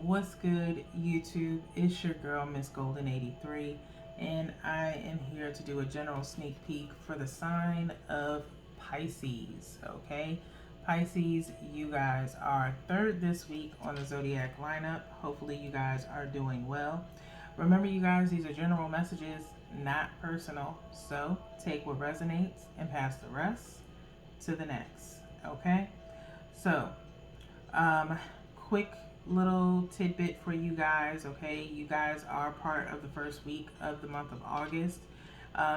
What's good, YouTube? It's your girl, Miss Golden 83, and I am here to do a general sneak peek for the sign of Pisces. Okay, Pisces, you guys are third this week on the zodiac lineup. Hopefully, you guys are doing well. Remember, you guys, these are general messages, not personal. So take what resonates and pass the rest to the next. Okay, so um, quick little tidbit for you guys. Okay, you guys are part of the first week of the month of August.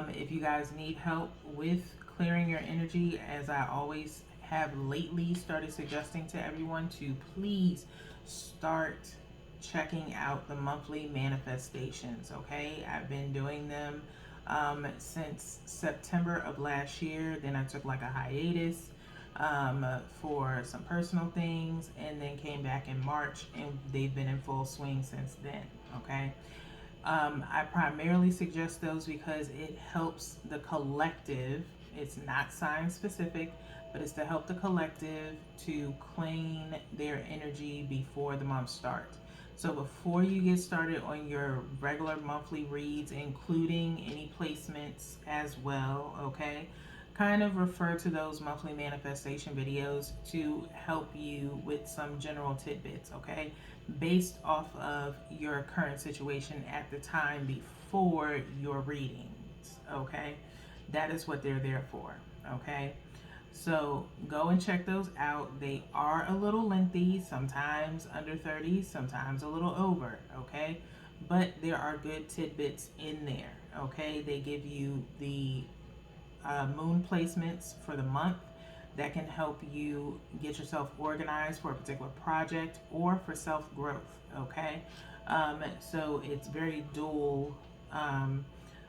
If you guys need help with clearing your energy, as I always have lately started suggesting to everyone to please start checking out the monthly manifestations. Okay, I've been doing them since September of last year. Then I took like a hiatus for some personal things, and then came back in March, and they've been in full swing since then. Okay. I primarily suggest those because it helps the collective. It's not sign specific, but it's to help the collective to clean their energy before the month starts. So before you get started on your regular monthly reads, including any placements as well, okay, kind of refer to those monthly manifestation videos to help you with some general tidbits, okay, based off of your current situation at the time before your readings, okay. That is what they're there for, okay. So go and check those out. They are a little lengthy, sometimes under 30, sometimes a little over, okay, but there are good tidbits in there, okay. They give you the moon placements for the month that can help you get yourself organized for a particular project or for self-growth, okay. So it's very dual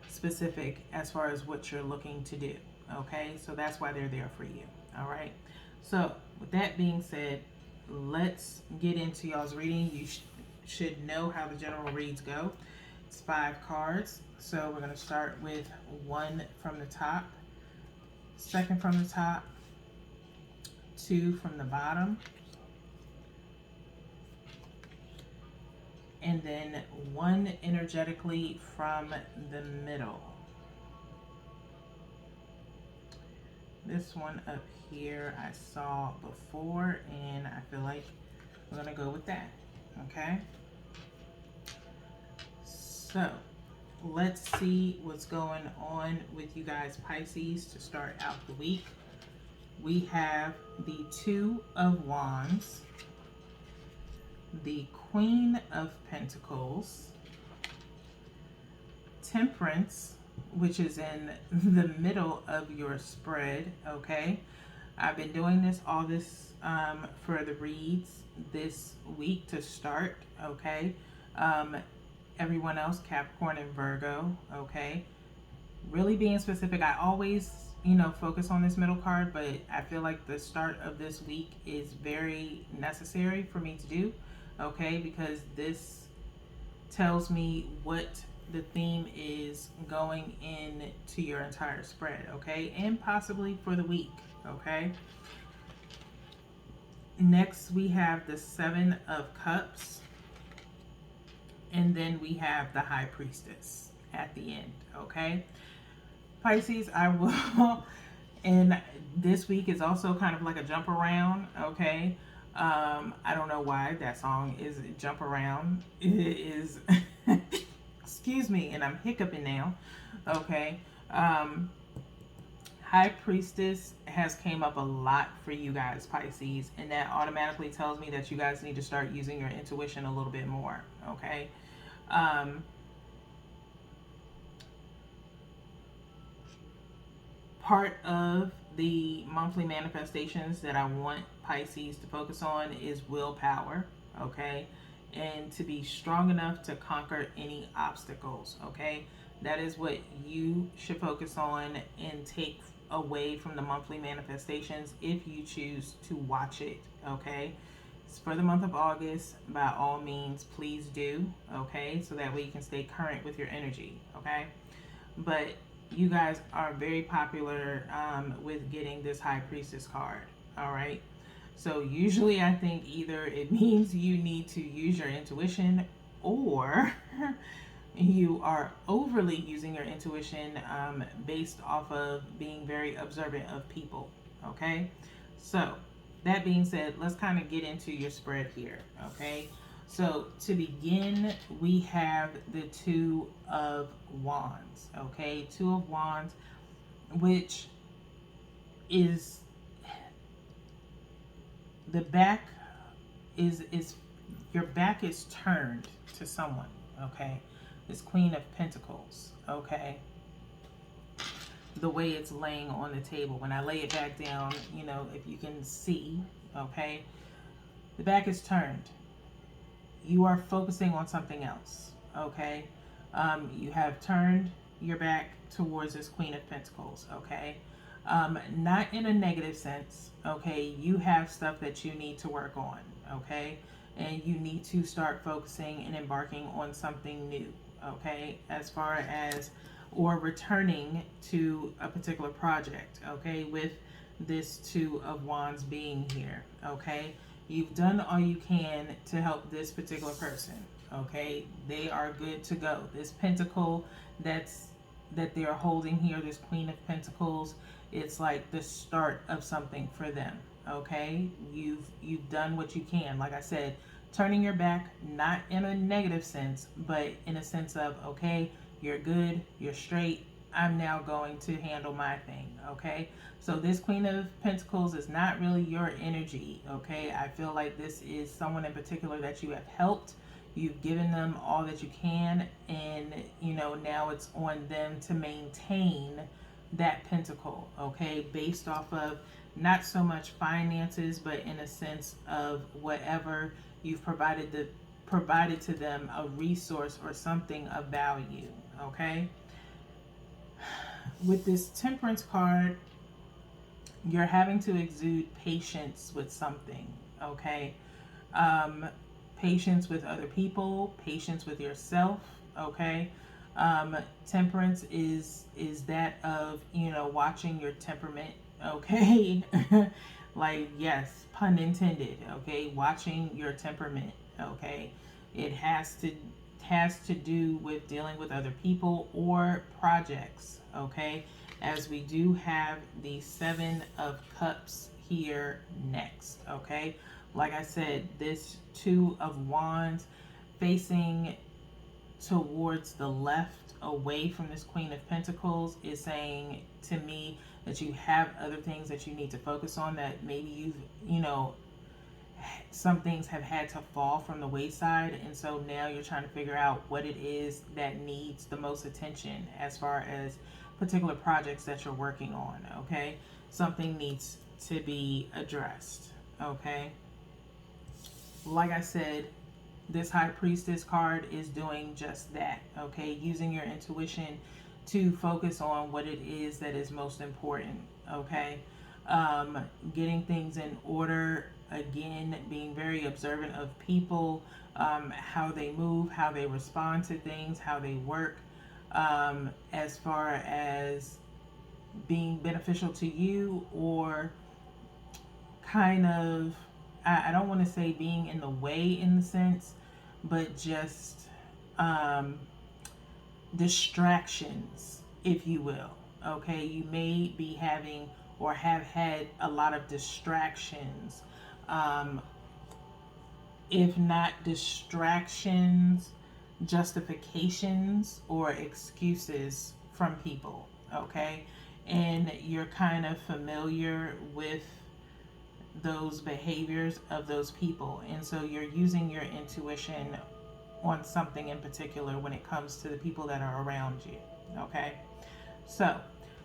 specific as far as what you're looking to do, okay. So that's why they're there for you. All right, so with that being said, let's get into y'all's reading. You should know how the general reads go. It's 5 cards, so we're going to start with 1 from the top, 2nd from the top, 2 from the bottom, and then 1 energetically from the middle. This one up here I saw before, and I feel like we're going to go with that, okay? So let's see what's going on with you guys, Pisces, to start out the week. We have the 2 of Wands, the Queen of Pentacles, Temperance, which is in the middle of your spread, okay? I've been doing this for the reads this week to start, okay? Everyone else, Capricorn and Virgo, okay? Really being specific, I always, focus on this middle card, but I feel like the start of this week is very necessary for me to do, okay? Because this tells me what the theme is going into your entire spread, okay? And possibly for the week, okay? Next, we have the 7 of Cups, and then we have the High Priestess at the end, okay? Pisces, I will, and this week is also kind of like a jump around, okay? I don't know why that song is Jump Around. It is, excuse me, and I'm hiccuping now, okay? High Priestess has came up a lot for you guys, Pisces, and that automatically tells me that you guys need to start using your intuition a little bit more, okay? Part of the monthly manifestations that I want Pisces to focus on is willpower, okay? And to be strong enough to conquer any obstacles, okay? That is what you should focus on and take away from the monthly manifestations if you choose to watch it, okay? It's for the month of August. By all means, please do, okay? So that way you can stay current with your energy, okay? But you guys are very popular with getting this High Priestess card, all right? So usually I think either it means you need to use your intuition, or you are overly using your intuition based off of being very observant of people. Okay, so that being said, let's kind of get into your spread here. Okay, so to begin, we have the Two of Wands. Okay, Two of Wands, which is the back is your back is turned to someone. Okay, this Queen of Pentacles. Okay, the way it's laying on the table, when I lay it back down, you know, if you can see, okay, the back is turned. You are focusing on something else. Okay, you have turned your back towards this Queen of Pentacles. Okay, not in a negative sense. Okay, you have stuff that you need to work on. Okay, and you need to start focusing and embarking on something new. Okay, as far as or returning to a particular project. Okay, with this Two of Wands being here. Okay, you've done all you can to help this particular person. Okay, they are good to go. This pentacle that they're holding here, this Queen of Pentacles, it's like the start of something for them. Okay, you've done what you can. Like I said, turning your back, not in a negative sense, but in a sense of, okay, you're good, you're straight, I'm now going to handle my thing. Okay, so this Queen of Pentacles is not really your energy. Okay, I feel like this is someone in particular that you have helped. You've given them all that you can, and you know, now it's on them to maintain that pentacle. Okay, based off of not so much finances, but in a sense of whatever you've provided to them, a resource or something of value. Okay, with this Temperance card, you're having to exude patience with something. Okay, patience with other people, patience with yourself. Okay, temperance is that of, you know, watching your temperament. Okay, like, yes, pun intended. Okay, watching your temperament. Okay, it has to do with dealing with other people or projects. Okay, as we do have the Seven of Cups here next. Okay, like I said, this Two of Wands facing towards the left away from this Queen of Pentacles is saying to me that you have other things that you need to focus on, that maybe you know, some things have had to fall from the wayside, and so now you're trying to figure out what it is that needs the most attention as far as particular projects that you're working on. Okay, something needs to be addressed. Okay, like I said, this High Priestess card is doing just that. Okay, using your intuition to focus on what it is that is most important. Okay, getting things in order. Again, being very observant of people, how they move, how they respond to things, how they work, as far as being beneficial to you, or kind of, I don't want to say being in the way in the sense, but just distractions, if you will. Okay, you may be having or have had a lot of distractions. If not distractions, justifications or excuses from people. Okay, and you're kind of familiar with those behaviors of those people, and so you're using your intuition on something in particular when it comes to the people that are around you. Okay, so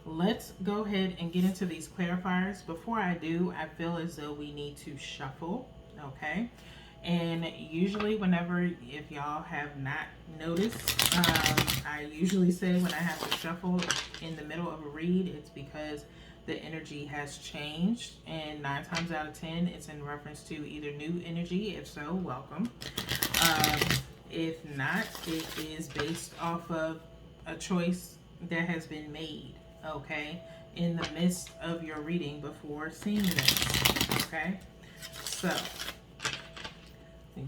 let's go ahead and get into these clarifiers. Before I do, I feel as though we need to shuffle. Okay, and usually whenever, if y'all have not noticed, I usually say when I have to shuffle in the middle of a read, it's because the energy has changed, and 9 times out of 10 it's in reference to either new energy. If so, welcome. If not, it is based off of a choice that has been made, okay, in the midst of your reading before seeing this. Okay, So,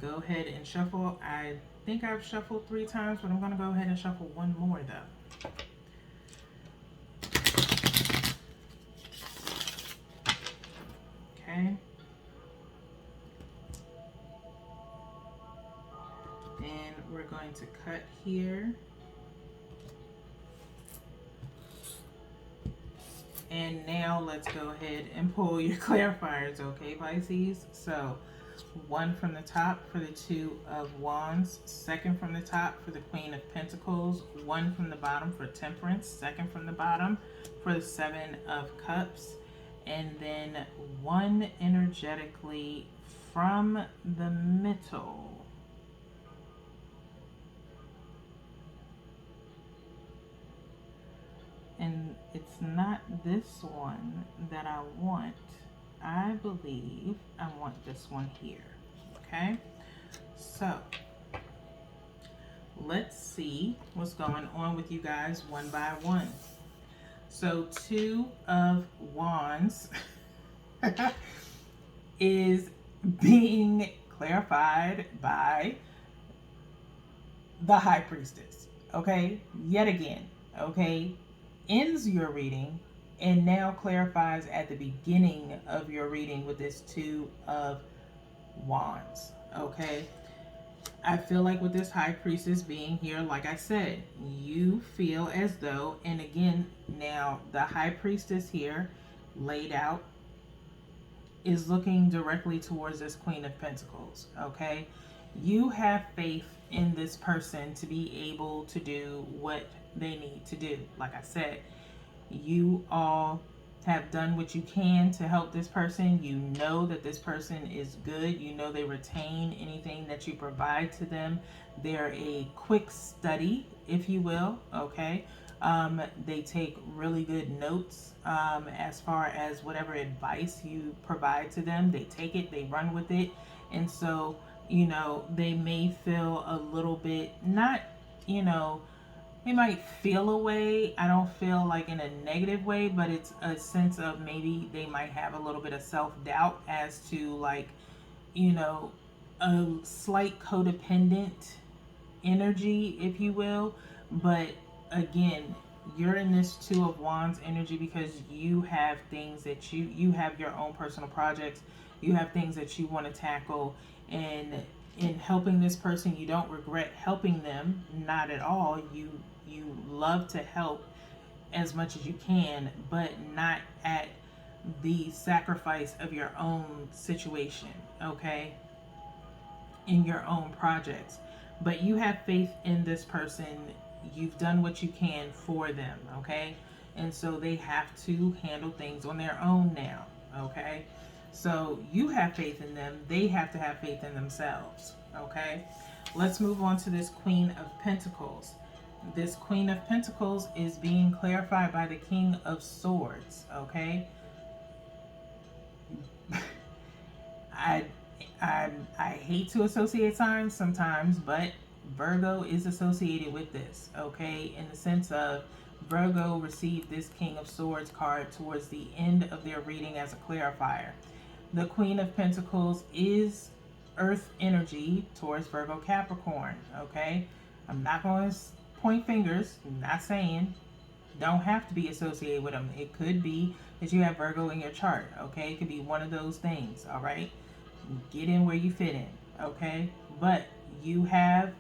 go ahead and shuffle. I think I've shuffled 3 times, but I'm going to go ahead and shuffle one more though. Okay. And we're going to cut here. And now let's go ahead and pull your clarifiers, okay, Pisces? So, 1 from the top for the 2 of Wands, 2nd from the top for the Queen of Pentacles, 1 from the bottom for Temperance, 2nd from the bottom for the 7 of Cups, and then 1 energetically from the middle. And it's not this one that I want. I believe I want this one here. Okay, so let's see what's going on with you guys one by one. So 2 of Wands is being clarified by the High Priestess. Okay, yet again. Okay, ends your reading and now clarifies at the beginning of your reading with this 2 of Wands. Okay, I feel like with this High Priestess being here, like I said, you feel as though, and again, now the High Priestess here laid out is looking directly towards this Queen of Pentacles. Okay, you have faith in this person to be able to do what they need to do. Like I said, you all have done what you can to help this person. You know that this person is good. You know they retain anything that you provide to them. They're a quick study, if you will, okay? They take really good notes as far as whatever advice you provide to them. They take it, they run with it. And so, you know, they may feel a little bit, not, you know, they might feel a way. I don't feel like in a negative way, but it's a sense of maybe they might have a little bit of self-doubt as to, like, you know, a slight codependent energy, if you will. But again, you're in this 2 of Wands energy because you have things that you have your own personal projects. You have things that you want to tackle, and in helping this person, you don't regret helping them, not at all. You love to help as much as you can, but not at the sacrifice of your own situation, okay? In your own projects. But you have faith in this person. You've done what you can for them, okay? And so they have to handle things on their own now, okay? So you have faith in them. They have to have faith in themselves, okay? Let's move on to this Queen of Pentacles. This Queen of Pentacles is being clarified by the King of Swords, okay? I hate to associate signs sometimes, but Virgo is associated with this, okay? In the sense of Virgo received this King of Swords card towards the end of their reading as a clarifier. The Queen of Pentacles is Earth energy towards Virgo Capricorn, okay? I'm not going to point fingers. I'm not saying don't have to be associated with them. It could be that you have Virgo in your chart, okay? It could be one of those things, all right? Get in where you fit in, okay? But you have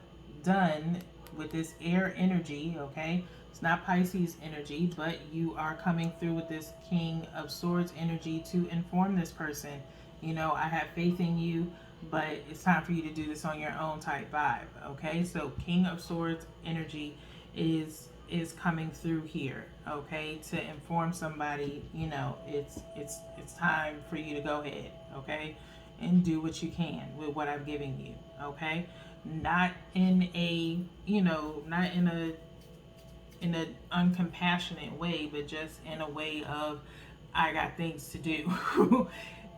done with this air energy, okay? It's not Pisces energy, but you are coming through with this King of Swords energy to inform this person, you know, I have faith in you, but it's time for you to do this on your own type vibe, okay? So King of Swords energy is coming through here, okay, to inform somebody, you know, it's time for you to go ahead, okay, and do what you can with what I've given you, okay? Not in a, you know, not in a uncompassionate way, but just in a way of I got things to do.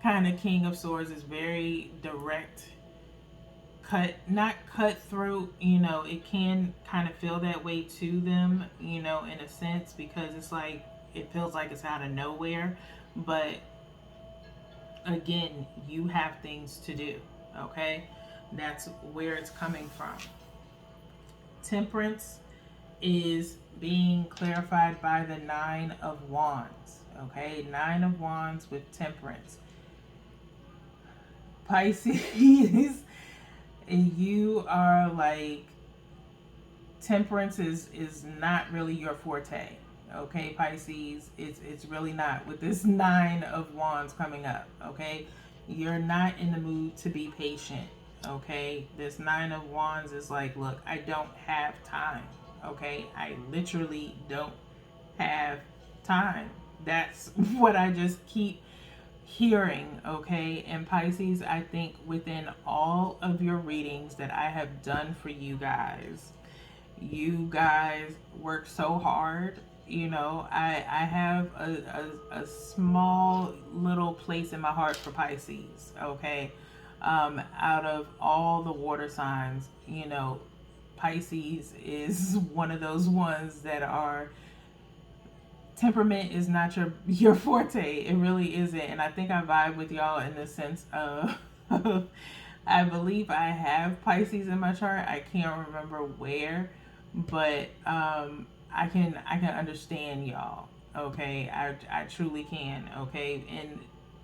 Kind of King of Swords is very direct, not cutthroat, you know. It can kind of feel that way to them, you know, in a sense, because it's like it feels like it's out of nowhere. But again, you have things to do, okay? That's where it's coming from. Temperance is being clarified by the Nine of Wands, okay? Nine of Wands with temperance. Pisces, you are like, temperance is not really your forte, okay? Pisces, it's really not, with this Nine of Wands coming up, okay? You're not in the mood to be patient, okay? This Nine of Wands is like, look, I don't have time, okay? I literally don't have time. That's what I just keep hearing, okay? And Pisces, I think within all of your readings that I have done for you guys work so hard. You know, I have a small little place in my heart for Pisces, okay? Out of all the water signs, you know, Pisces is one of those ones that are, temperament is not your forte. It really isn't. And I think I vibe with y'all in the sense of I believe I have Pisces in my chart. I can't remember where, but I can understand y'all. Okay, I truly can. Okay, and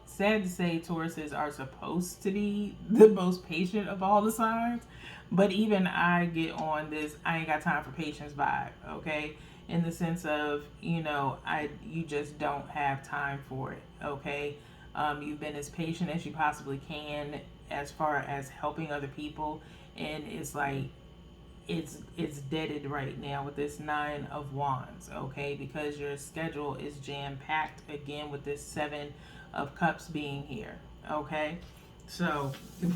sad to say, Tauruses are supposed to be the most patient of all the signs, but even I get on this I ain't got time for patience vibe. Okay, in the sense of, you just don't have time for it. Okay, you've been as patient as you possibly can as far as helping other people, and it's like it's deaded right now with this Nine of Wands, okay? Because your schedule is jam packed again with this Seven of Cups being here, okay? So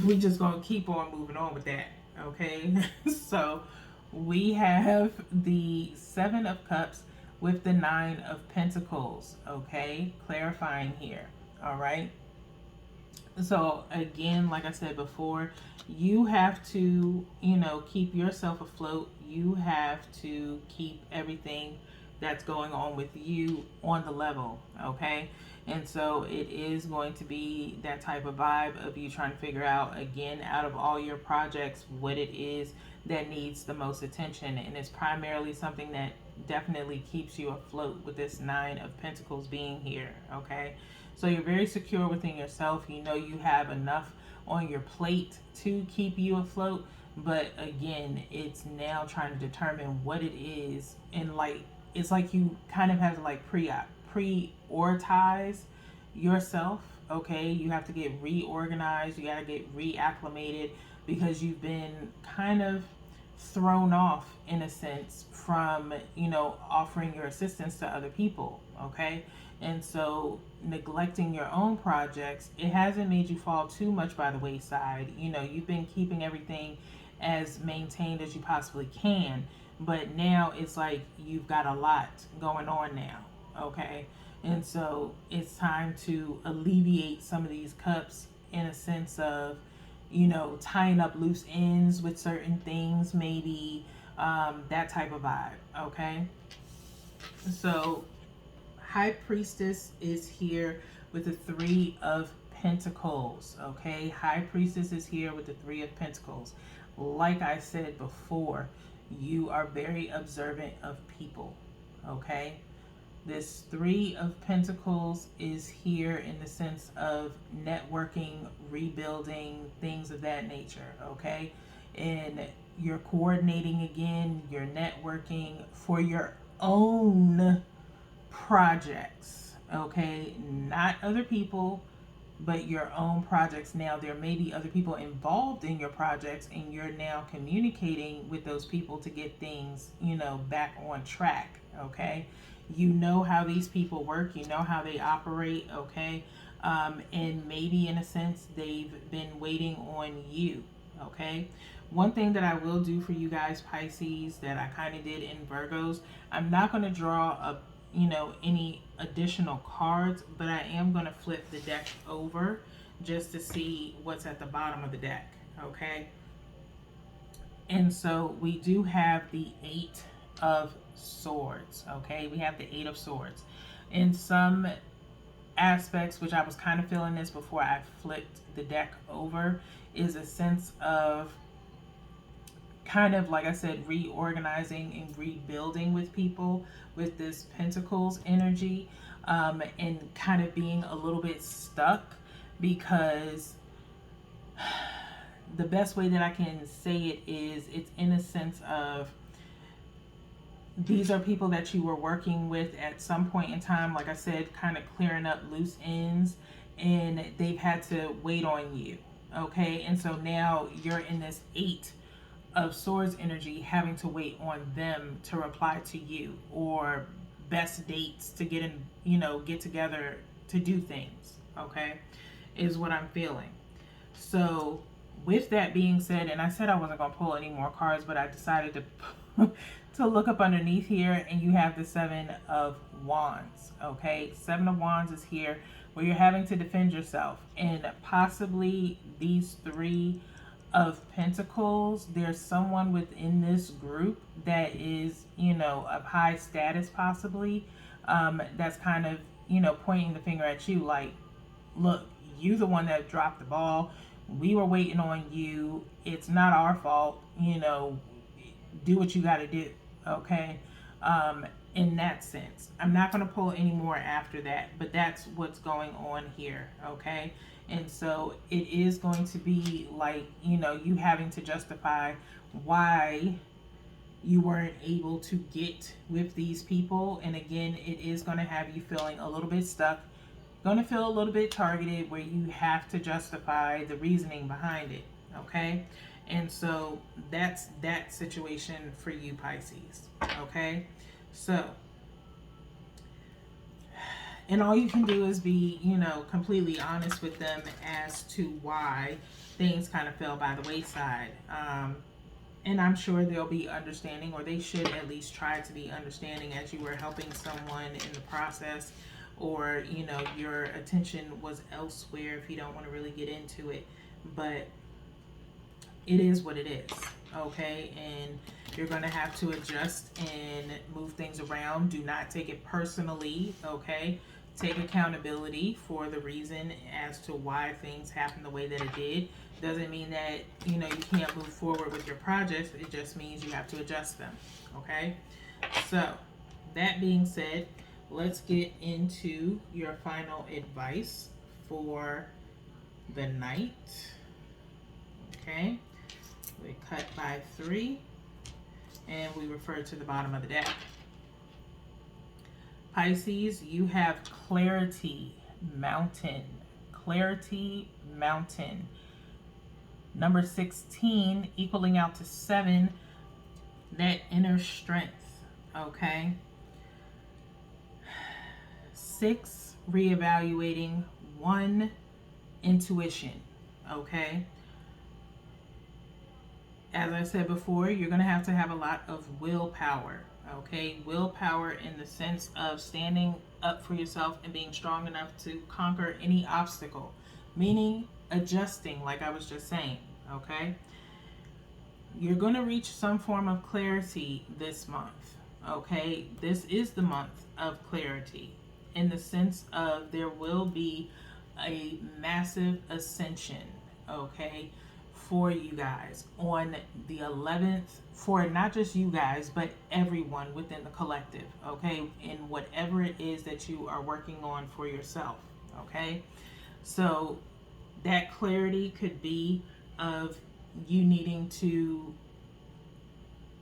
we just gonna keep on moving on with that, okay? So we have the Seven of Cups with the Nine of Pentacles, okay? Clarifying here, all right? So again, like I said before, you have to, keep yourself afloat. You have to keep everything that's going on with you on the level, okay? And so it is going to be that type of vibe of you trying to figure out, again, out of all your projects, what it is that needs the most attention. And it's primarily something that definitely keeps you afloat with this Nine of Pentacles being here, okay? So you're very secure within yourself. You know you have enough on your plate to keep you afloat. But again, it's now trying to determine what it is. And like, it's like you kind of have to like prioritize yourself. Okay, you have to get reorganized. You got to get reacclimated because you've been kind of thrown off in a sense from offering your assistance to other people. Okay, and so neglecting your own projects, it hasn't made you fall too much by the wayside. You've been keeping everything as maintained as you possibly can, but now it's like you've got a lot going on now, okay? And so it's time to alleviate some of these cups in a sense of tying up loose ends with certain things, maybe that type of vibe, okay? So High Priestess is here with the Three of Pentacles, okay? High Priestess is here with the Three of Pentacles. Like I said before, you are very observant of people, okay? This Three of Pentacles is here in the sense of networking, rebuilding, things of that nature, okay? And you're coordinating again, you're networking for your own projects, okay? Not other people, but your own projects. Now, there may be other people involved in your projects, and you're now communicating with those people to get things, back on track, okay? You know how these people work, you know how they operate, okay? And maybe in a sense, they've been waiting on you, okay? One thing that I will do for you guys, Pisces, that I kind of did in Virgos, I'm not going to draw a any additional cards, but I am going to flip the deck over just to see what's at the bottom of the deck, okay? And so we do have the Eight of Swords, okay? We have the Eight of Swords. In some aspects, which I was kind of feeling this before I flipped the deck over, is a sense of kind of, like I said, reorganizing and rebuilding with people with this Pentacles energy, and kind of being a little bit stuck, because the best way that I can say it is, it's in a sense of, these are people that you were working with at some point in time, like I said, kind of clearing up loose ends, and they've had to wait on you. Okay, and so now you're in this 8 of Swords energy, having to wait on them to reply to you, or best dates to get in, get together to do things. Okay, is what I'm feeling. So with that being said, and I said I wasn't going to pull any more cards, but I decided to to look up underneath here, and you have the 7 of Wands. Okay, 7 of Wands is here, where you're having to defend yourself, and possibly these 3 of Pentacles, there's someone within this group that is, of high status, possibly, that's kind of, pointing the finger at you, like, look, you the one that dropped the ball. We were waiting on you. It's not our fault. Do what you got to do. Okay. In that sense, I'm not going to pull any more after that, but that's what's going on here. Okay. And so it is going to be like, you having to justify why you weren't able to get with these people. And again, it is going to have you feeling a little bit stuck, going to feel a little bit targeted, where you have to justify the reasoning behind it. Okay. And so that's that situation for you, Pisces. Okay. So, and all you can do is be, completely honest with them as to why things kind of fell by the wayside. And I'm sure they'll be understanding, or they should at least try to be understanding, as you were helping someone in the process, or, your attention was elsewhere, if you don't want to really get into it. But it is what it is. Okay. And you're going to have to adjust and move things around. Do not take it personally. Okay. Take accountability for the reason as to why things happened the way that it did. Doesn't mean that, you can't move forward with your projects. It just means you have to adjust them. Okay. So that being said, let's get into your final advice for the night. Okay. We cut by 3, and we refer to the bottom of the deck. Pisces, you have Clarity Mountain. Clarity Mountain. Number 16, equaling out to 7, that inner strength. Okay. 6, reevaluating. 1, intuition. Okay. As I said before, you're going to have a lot of willpower. Okay, willpower in the sense of standing up for yourself and being strong enough to conquer any obstacle, meaning adjusting, like I was just saying. Okay, you're going to reach some form of clarity this month. Okay, this is the month of clarity, in the sense of there will be a massive ascension. Okay, for you guys on the 11th, for not just you guys, but everyone within the collective. Okay, in whatever it is that you are working on for yourself. Okay, so that clarity could be of you needing to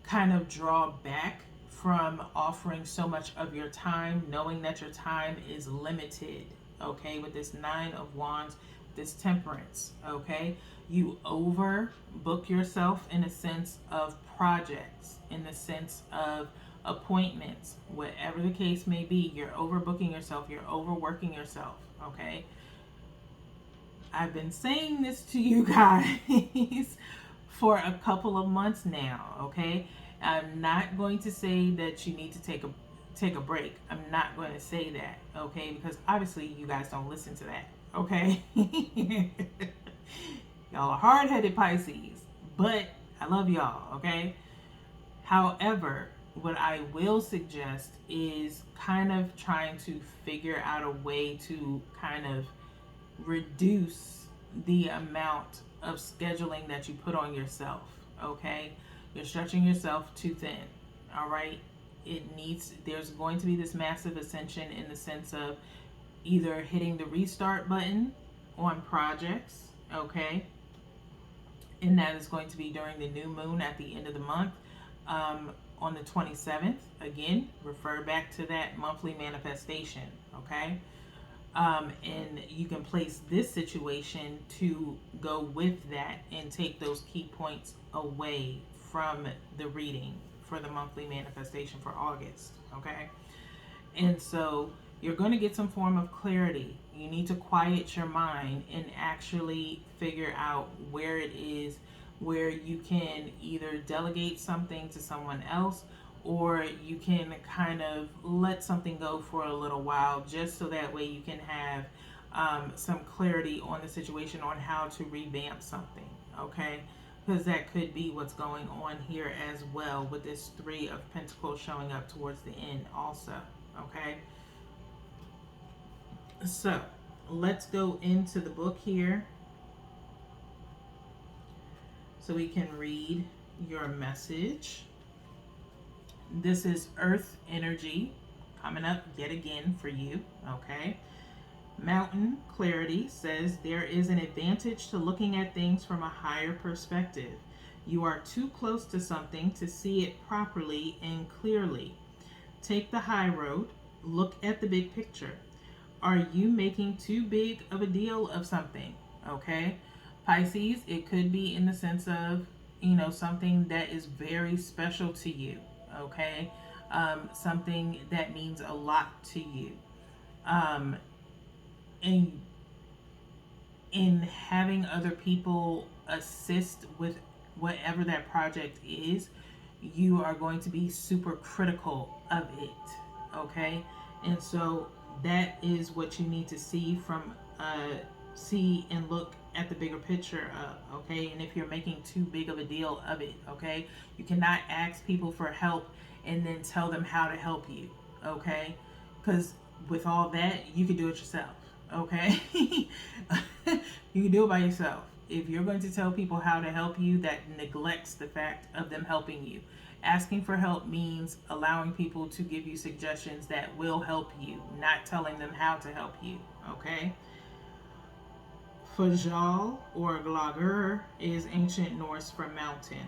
kind of draw back from offering so much of your time, knowing that your time is limited. Okay, with this 9 of Wands, this Temperance. Okay, you overbook yourself in a sense of projects, in the sense of appointments, whatever the case may be. You're overbooking yourself, you're overworking yourself. Okay, I've been saying this to you guys for a couple of months now. Okay, I'm not going to say that you need to take a break. I'm not going to say that. Okay, because obviously you guys don't listen to that. Okay. Y'all are hard-headed Pisces, but I love y'all. Okay. However, what I will suggest is kind of trying to figure out a way to kind of reduce the amount of scheduling that you put on yourself. Okay, you're stretching yourself too thin. All right, there's going to be this massive ascension in the sense of either hitting the restart button on projects. Okay, and that is going to be during the new moon at the end of the month, on the 27th. Again, refer back to that monthly manifestation. Okay, and you can place this situation to go with that and take those key points away from the reading for the monthly manifestation for August. Okay, and so you're going to get some form of clarity. You need to quiet your mind and actually figure out where it is where you can either delegate something to someone else, or you can kind of let something go for a little while, just so that way you can have some clarity on the situation on how to revamp something. Okay, because that could be what's going on here as well, with this Three of Pentacles showing up towards the end also. Okay, so let's go into the book here so we can read your message. This is Earth energy coming up yet again for you. Okay, Mountain Clarity says there is an advantage to looking at things from a higher perspective. You are too close to something to see it properly and clearly. Take the high road. Look at the big picture. Are you making too big of a deal of something? Okay, Pisces, it could be in the sense of, something that is very special to you. Okay, something that means a lot to you. And in having other people assist with whatever that project is, you are going to be super critical of it. Okay, and so that is what you need to see see and look at the bigger picture of. Okay, and if you're making too big of a deal of it, okay, you cannot ask people for help and then tell them how to help you. Okay, because with all that, you can do it yourself. Okay, you can do it by yourself. If you're going to tell people how to help you, that neglects the fact of them helping you. Asking for help means allowing people to give you suggestions that will help you, not telling them how to help you. Okay, Fajal or Glager is ancient Norse for mountain.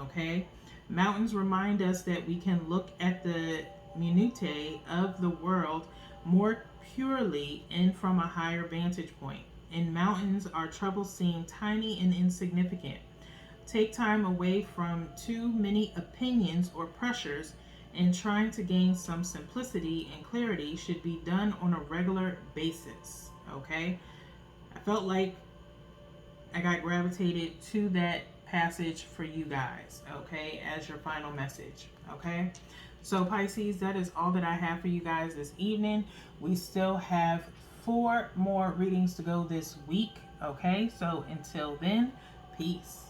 Okay, mountains remind us that we can look at the minutiae of the world more purely and from a higher vantage point. In mountains, our troubles seem tiny and insignificant. Take time away from too many opinions or pressures, and trying to gain some simplicity and clarity should be done on a regular basis. Okay, I felt like I got gravitated to that passage for you guys, okay, as your final message. Okay, so Pisces, that is all that I have for you guys this evening. We still have 4 more readings to go this week. Okay, so until then, peace.